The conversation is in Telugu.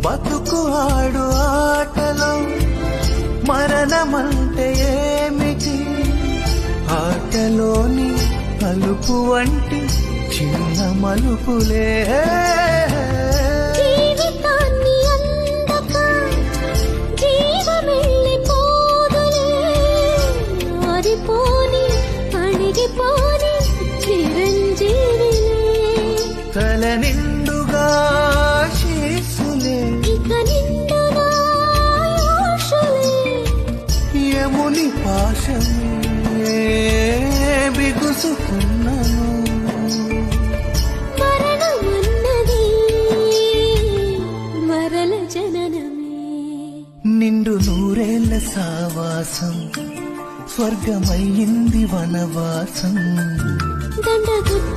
బతుకు ఆడు ఆటలో మరణమంటే ఏమిటి? ఆటలోని అలుపు వంటి చిన్న మలుపులే జీవితాన్ని అందక జీవమెళ్ళిపోదులే, ఆరిపోని అణిగిపోని చిరంజీవిలే, తల నిండుగా శీసులే, ఇక నిండుగా ఆశలే, యముని పాశమే బిగుసుకున్నాను. మరణమన్నది మరల జననమే, నిండు నూరేళ్ల సావాసం స్వర్గమయ్యింది వనవాసం. దండగుచ్చ